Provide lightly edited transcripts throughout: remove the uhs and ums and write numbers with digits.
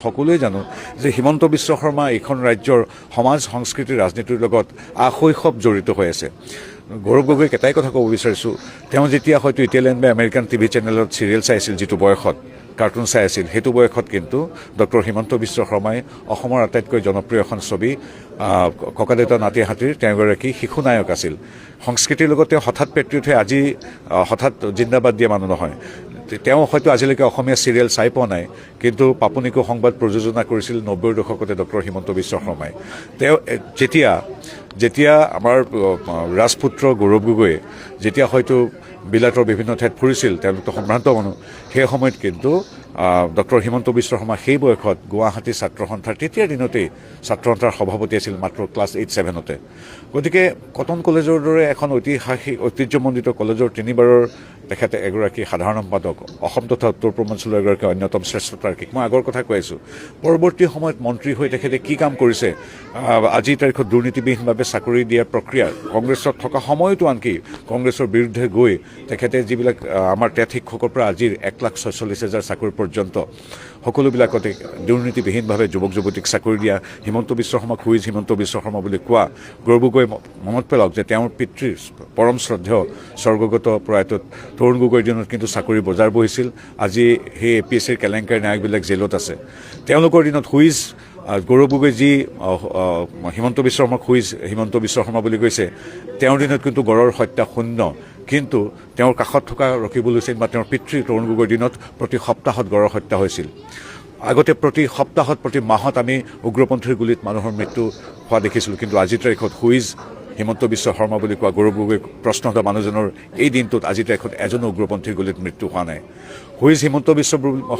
সকলোৱে জানো যে হিমন্ত বিশ্ব শৰ্মা এইখন ৰাজ্যৰ সমাজ সংস্কৃতি ৰাজনীতিৰ লগত আশৈশৱ জড়িত হৈ আছে। গৌৰৱ গগৈক এটাই কথা ক'ব বিচাৰিছোঁ, তেওঁ যেতিয়া হয়তো ইটালিয়ান বা আমেৰিকান টিভি চেনেলত চিৰিয়েল চাইছিল, যিটো বয়সত কাৰ্টুন চাই আছিল, সেইটো বয়সত কিন্তু ডক্টৰ হিমন্ত বিশ্ব শৰ্মাই অসমৰ আটাইতকৈ জনপ্ৰিয় এখন ছবি ককাদেউতা নাতি হাতীৰ তেওঁ এগৰাকী শিশু নায়ক আছিল। সংস্কৃতিৰ লগত তেওঁ হঠাৎ পেট্ৰি উঠে, আজি হঠাৎ জিন্দাবাদ দিয়া মানুহ নহয়। তেওঁ হয়তো আজিলৈকে অসমীয়া চিৰিয়েল চাই পোৱা নাই, কিন্তু পাপনিকো সংবাদ প্ৰযোজনা কৰিছিল ৯০ৰ দশকতে ডক্টৰ হিমন্ত বিশ্ব শৰ্মাই। তেওঁ যেতিয়া আমাৰ ৰাজপুত্ৰ গৌৰৱ গগৈয়ে যেতিয়া হয়তো বিলাতৰ বিভিন্ন ঠাইত ফুৰিছিল, তেওঁলোকতো সম্ভ্ৰান্ত মানুহ, সেই সময়ত কিন্তু ডক্টৰ হিমন্ত বিশ্ব শৰ্মা সেই বয়সত গুৱাহাটী ছাত্ৰ সন্থাৰ তেতিয়াৰ দিনতেই ছাত্ৰ সন্থাৰ সভাপতি আছিল, মাত্ৰ ক্লাছ 8-7তে। গতিকে কটন কলেজৰ দৰে এখন ঐতিহাসিক ঐতিহ্যমণ্ডিত কলেজৰ 3বাৰৰ তেখেতে এগৰাকী সাধাৰণ সম্পাদক, অসম তথা উত্তৰ পূৰ্বাঞ্চলৰ এগৰাকী অন্যতম শ্ৰেষ্ঠ তাৰ্কিক। মই আগৰ কথা কৈ আছোঁ, পৰৱৰ্তী সময়ত মন্ত্ৰী হৈ তেখেতে কি কাম কৰিছে, আজিৰ তাৰিখত দুৰ্নীতিবিহীনভাৱে চাকৰি দিয়াৰ প্ৰক্ৰিয়া, কংগ্ৰেছত থকা সময়তো আনকি কংগ্ৰেছৰ বিৰুদ্ধে গৈ তেখেতে যিবিলাক আমাৰ টেট শিক্ষকৰ পৰা আজিৰ 1,46,000 চাকৰি পৰ্যন্ত সকলোবিলাকতে দুৰ্নীতিবিহীনভাৱে যুৱক যুৱতীক চাকৰি দিয়া হিমন্ত বিশ্ব শৰ্মাক হুইজ হিমন্ত বিশ্ব শৰ্মা বুলি কোৱা গৌৰৱ গগৈ মনত পেলাওক যে তেওঁৰ পিতৃৰ পৰম শ্ৰদ্ধেয় স্বৰ্গগত প্ৰয়াত তৰুণ গগৈৰ দিনত কিন্তু চাকৰি বজাৰ বহিছিল। আজি সেই APSCৰ কেলেংকাৰী নায়কবিলাক জেলত আছে। তেওঁলোকৰ দিনত হুইজ গৌৰৱ গগৈ যি হিমন্ত বিশ্ব শৰ্মাক হুইজ হিমন্ত বিশ্ব শৰ্মা বুলি কৈছে, তেওঁৰ দিনত কিন্তু গড়ৰ হত্যা শূন্য, কিন্তু তেওঁৰ কাষত থকা ৰকিবুল হুছেইন বা তেওঁৰ পিতৃ তৰুণ গগৈৰ দিনত প্ৰতি সপ্তাহত গড়ৰ হত্যা হৈছিল। আগতে প্ৰতি সপ্তাহত প্ৰতি মাহত আমি উগ্ৰপন্থীৰ গুলীত মানুহৰ মৃত্যু হোৱা দেখিছিলোঁ, কিন্তু আজিৰ তাৰিখত হুইজ হিমন্ত বিশ্ব শৰ্মা বুলি কোৱা গৌৰৱ গগৈ প্ৰশ্নত মানুহজনৰ এই দিনটোত আজিৰ তাৰিখত এজনো উগ্ৰপন্থীৰ গুলীত মৃত্যু হোৱা নাই। হুইজ হিমন্ত বিশ্ব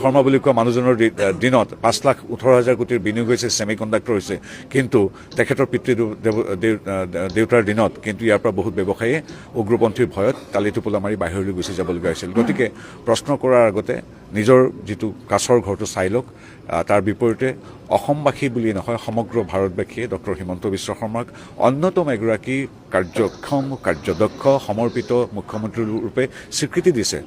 শৰ্মা বুলি কোৱা মানুহজনৰ দিনত 5,18,000 কোটিৰ বিনিয়োগ হৈছে, ছেমি কণ্ডাক্টৰ হৈছে, কিন্তু তেখেতৰ পিতৃ দেউতাৰ দিনত কিন্তু ইয়াৰ পৰা বহুত ব্যৱসায়ীয়ে উগ্ৰপন্থীৰ ভয়ত কালি টোপোলা মাৰি বাহিৰলৈ গুচি যাবলগীয়া হৈছিল। গতিকে প্ৰশ্ন কৰাৰ আগতে নিজৰ যিটো কাছৰ ঘৰটো চাই লওক। তাৰ বিপৰীতে অসমবাসী বুলি নহয়, সমগ্ৰ ভাৰতবাসীয়ে ডক্টৰ হিমন্ত বিশ্ব শৰ্মাক অন্যতম এগৰাকী কাৰ্যক্ষম, কাৰ্যদক্ষ, সমৰ্পিত মুখ্যমন্ত্ৰী ৰূপে স্বীকৃতি দিছে।